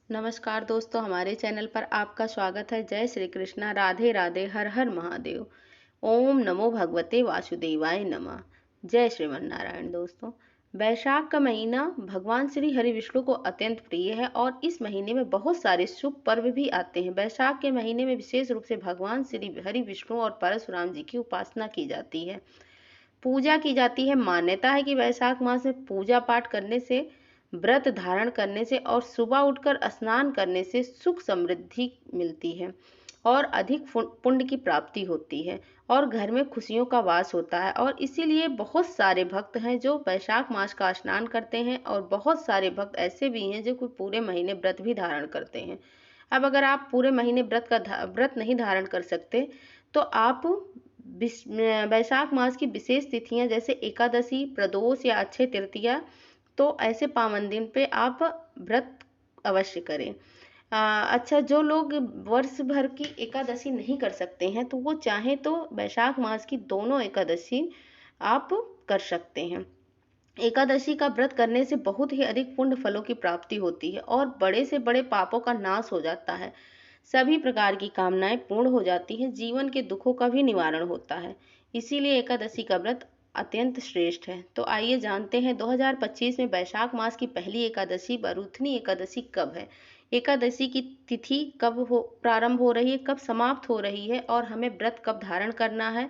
नमस्कार दोस्तों, हमारे चैनल पर आपका स्वागत है। जय श्री कृष्णा, राधे राधे, हर हर महादेव। ओम नमो भगवते वासुदेवाय नमः। जय श्रीमन नारायण। दोस्तों, वैशाख का महीना भगवान श्री हरि विष्णु को अत्यंत प्रिय है और इस महीने में बहुत सारे शुभ पर्व भी आते हैं। वैशाख के महीने में विशेष रूप से भगवान श्री हरि विष्णु और परशुराम जी की उपासना की जाती है, पूजा की जाती है। मान्यता है कि वैशाख मास में पूजा पाठ करने से, व्रत धारण करने से और सुबह उठकर स्नान करने से सुख समृद्धि मिलती है और अधिक पुण्य की प्राप्ति होती है और घर में खुशियों का वास होता है। और इसीलिए बहुत सारे भक्त हैं जो वैशाख मास का स्नान करते हैं और बहुत सारे भक्त ऐसे भी हैं जो कोई पूरे महीने व्रत भी धारण करते हैं। अब अगर आप पूरे महीने व्रत नहीं धारण कर सकते तो आप वैशाख मास की विशेष तिथियां जैसे एकादशी, प्रदोष या अक्षय तृतीया, तो ऐसे पावन दिन पे आप व्रत अवश्य करें। अच्छा, जो लोग वर्ष भर की एकादशी नहीं कर सकते हैं तो वो चाहें तो वैशाख मास की दोनों एकादशी आप कर सकते हैं। एकादशी का व्रत करने से बहुत ही अधिक पुण्य फलों की प्राप्ति होती है और बड़े से बड़े पापों का नाश हो जाता है। सभी प्रकार की कामनाएं पूर्ण हो जाती हैं, जीवन के दुखों का भी निवारण होता है। इसीलिए एकादशी का व्रत अत्यंत श्रेष्ठ है। तो आइए जानते हैं 2025 में वैशाख मास की पहली एकादशी बरूथनी एकादशी कब है, एकादशी की तिथि कब प्रारंभ हो रही है, कब समाप्त हो रही है और हमें व्रत कब धारण करना है,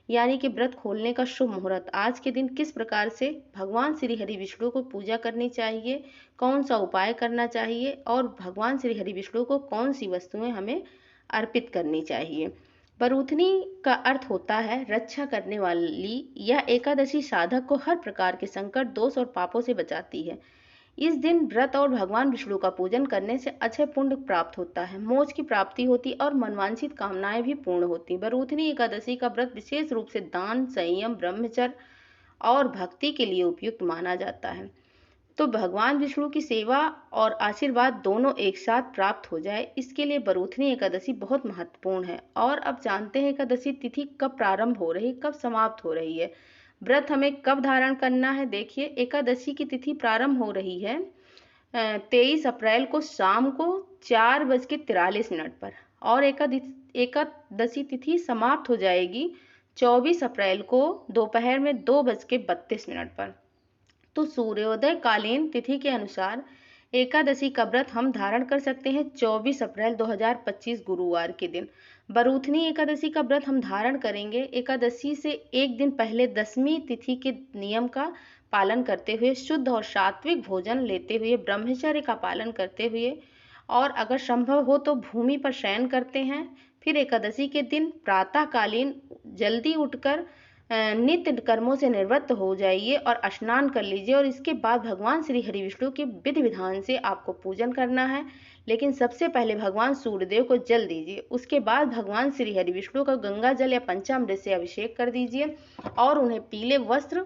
यानी कि व्रत खोलने का शुभ मुहूर्त, आज के दिन किस प्रकार से भगवान श्री हरि विष्णु को पूजा करनी चाहिए, कौन सा उपाय करना चाहिए और भगवान श्री हरि विष्णु को कौन सी वस्तुएं हमें अर्पित करनी चाहिए। बरूथनी का अर्थ होता है रक्षा करने वाली। यह एकादशी साधक को हर प्रकार के संकट, दोष और पापों से बचाती है। इस दिन व्रत और भगवान विष्णु का पूजन करने से अच्छे पुण्य प्राप्त होता है, मोक्ष की प्राप्ति होती और मनवांछित कामनाएं भी पूर्ण होती। बरूथनी एकादशी का व्रत विशेष रूप से दान, संयम, ब्रह्मचर्य और भक्ति के लिए उपयुक्त माना जाता है, तो भगवान विष्णु की सेवा और आशीर्वाद दोनों एक साथ प्राप्त हो जाए, इसके लिए बरूथनी एकादशी बहुत महत्वपूर्ण है। और अब जानते हैं एकादशी तिथि कब प्रारंभ हो रही, कब समाप्त हो रही है, व्रत हमें कब धारण करना है। देखिए, एकादशी की तिथि प्रारंभ हो रही है 23 अप्रैल को शाम को 4:43 पर और एकादशी तिथि समाप्त हो जाएगी 24 अप्रैल को दोपहर में 2:32 पर। तो सूर्योदय कालीन तिथि के अनुसार एकादशी का व्रत हम धारण कर सकते हैं 24 अप्रैल 2025 गुरुवार के दिन। बरूथनी एकादशी का व्रत हम धारण करेंगे एकादशी से एक दिन पहले 10वीं तिथि के नियम का पालन करते हुए, शुद्ध और सात्विक भोजन लेते हुए, ब्रह्मचर्य का पालन करते हुए और अगर संभव हो तो भूमि पर शयन करते हैं। फिर एकादशी के दिन प्रातःकालीन जल्दी उठकर नित्य कर्मों से निवृत्त हो जाइए और स्नान कर लीजिए और इसके बाद भगवान श्री हरि विष्णु के विधि विधान से आपको पूजन करना है। लेकिन सबसे पहले भगवान सूर्यदेव को जल दीजिए, उसके बाद भगवान श्री हरि विष्णु का गंगा जल या पंचामृत से अभिषेक कर दीजिए और उन्हें पीले वस्त्र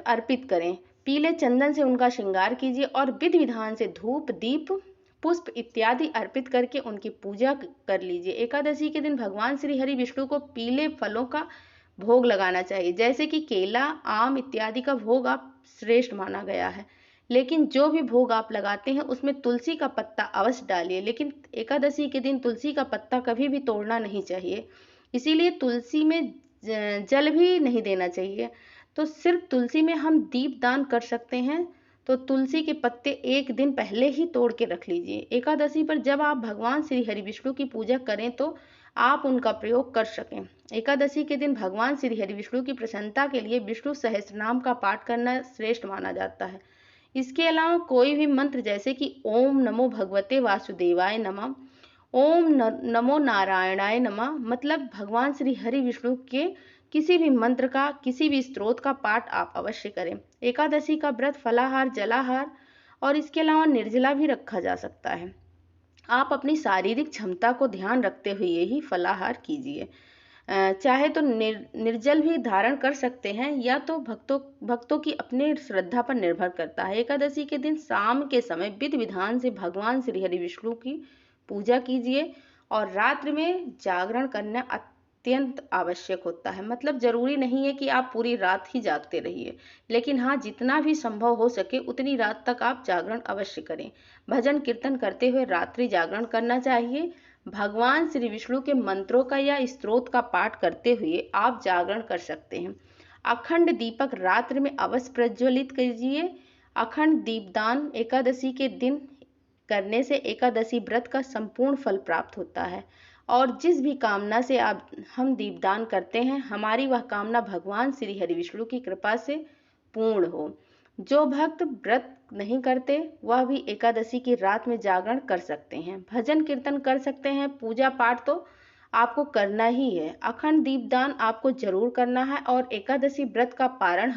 अर्पित करें, पीले चंदन से उनका श्रृंगार कीजिए और विधि विधान से धूप, दीप, पुष्प इत्यादि अर्पित करके उनकी पूजा कर लीजिए। एकादशी के दिन भगवान श्री हरि विष्णु को पीले फलों का भोग लगाना चाहिए, जैसे कि केला, आम इत्यादि का भोग आप श्रेष्ठ माना गया है। लेकिन जो भी भोग आप लगाते हैं उसमें तुलसी का पत्ता अवश्य डालिए, लेकिन एकादशी के दिन तुलसी का पत्ता कभी भी तोड़ना नहीं चाहिए, इसीलिए तुलसी में जल भी नहीं देना चाहिए। तो सिर्फ तुलसी में हम दीप दान कर सकते हैं, तो तुलसी के पत्ते एक दिन पहले ही तोड़ के रख लीजिए। एकादशी पर जब आप भगवान श्री हरि विष्णु की पूजा करें तो आप उनका प्रयोग कर सकें। एकादशी के दिन भगवान श्री हरि विष्णु की प्रसन्नता के लिए विष्णु सहस्त्रनाम का पाठ करना श्रेष्ठ माना जाता है। इसके अलावा कोई भी मंत्र जैसे कि ओम नमो भगवते वासुदेवाय नमः, ओम नमो नारायणाय नमः, मतलब भगवान श्री हरि विष्णु के किसी भी मंत्र का, किसी भी स्त्रोत का पाठ आप अवश्य करें। एकादशी का व्रत फलाहार, जलाहार और इसके अलावा निर्जला भी रखा जा सकता है। आप अपनी शारीरिक क्षमता को ध्यान रखते हुए ही फलाहार कीजिए। चाहे तो निर्जल भी धारण कर सकते हैं या तो भक्तों की अपने श्रद्धा पर निर्भर करता है। एकादशी के दिन शाम के समय विधि विधान से भगवान श्री हरि विष्णु की पूजा कीजिए और रात्रि में जागरण करना अत्यंत आवश्यक होता है। मतलब ज़रूरी नहीं है कि आप पूरी रात ही जागते रहिए, लेकिन हाँ, जितना भी संभव हो सके उतनी रात तक आप जागरण अवश्य करें। भजन कीर्तन करते हुए रात्रि जागरण करना चाहिए। भगवान श्री विष्णु के मंत्रों का या स्तोत्र का पाठ करते हुए आप जागरण कर सकते हैं। अखंड दीपक रात्रि में अवश्य प्रज्वलित कीजिए। अखंड दीपदान एकादशी के दिन करने से एकादशी व्रत का संपूर्ण फल प्राप्त होता है, और जिस भी कामना से हम दीपदान करते हैं, हमारी वह कामना भगवान श्री हरि विष्णु की कृपा से पूर्ण हो। जो भक्त व्रत नहीं करते वह भी एकादशी की रात में जागरण कर सकते हैं, भजन कीर्तन कर सकते हैं। पूजा पाठ तो आपको करना ही है, अखंड दीपदान आपको जरूर करना है। और एकादशी व्रत का पारण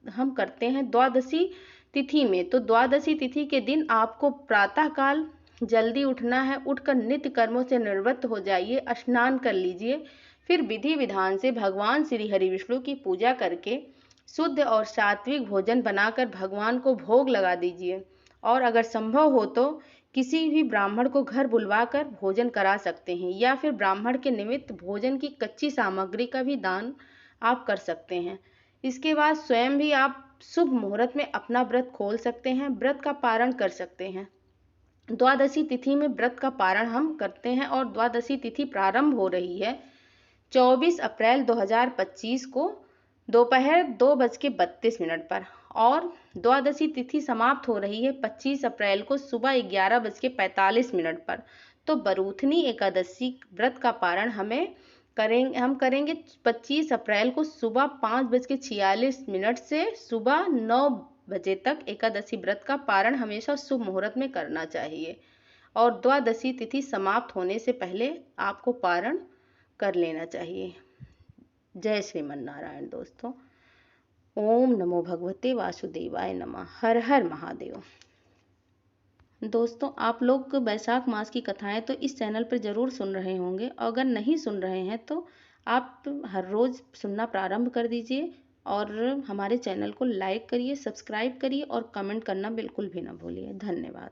हम करते हैं द्वादशी तिथि में। तो द्वादशी तिथि के दिन आपको प्रातः काल जल्दी उठना है, उठकर नित्य कर्मों से निवृत्त हो जाइए, स्नान कर लीजिए, फिर विधि विधान से भगवान श्री हरि विष्णु की पूजा करके शुद्ध और सात्विक भोजन बनाकर भगवान को भोग लगा दीजिए। और अगर संभव हो तो किसी भी ब्राह्मण को घर बुलवा कर भोजन करा सकते हैं, या फिर ब्राह्मण के निमित्त भोजन की कच्ची सामग्री का भी दान आप कर सकते हैं। इसके बाद स्वयं भी आप शुभ मुहूर्त में अपना व्रत खोल सकते हैं, व्रत का पारण कर सकते हैं। द्वादशी तिथि में व्रत का पारण हम करते हैं, और द्वादशी तिथि प्रारंभ हो रही है 24 अप्रैल 2025 को दोपहर 2:32 पर, और द्वादशी तिथि समाप्त हो रही है 25 अप्रैल को सुबह 11:45 पर। तो बरूथनी एकादशी व्रत का पारण हम करेंगे 25 अप्रैल को सुबह 5:46 से सुबह 9 बजे तक। एकादशी व्रत का पारण हमेशा शुभ मुहूर्त में करना चाहिए, और द्वादशी तिथि समाप्त होने से पहले आपको पारण कर लेना चाहिए। जय श्रीमन नारायण दोस्तों। ओम नमो भगवते वासुदेवाय नमः। हर हर महादेव। दोस्तों, आप लोग बैसाख मास की कथाएं तो इस चैनल पर ज़रूर सुन रहे होंगे, अगर नहीं सुन रहे हैं तो आप हर रोज़ सुनना प्रारंभ कर दीजिए, और हमारे चैनल को लाइक करिए, सब्सक्राइब करिए और कमेंट करना बिल्कुल भी ना भूलिए। धन्यवाद।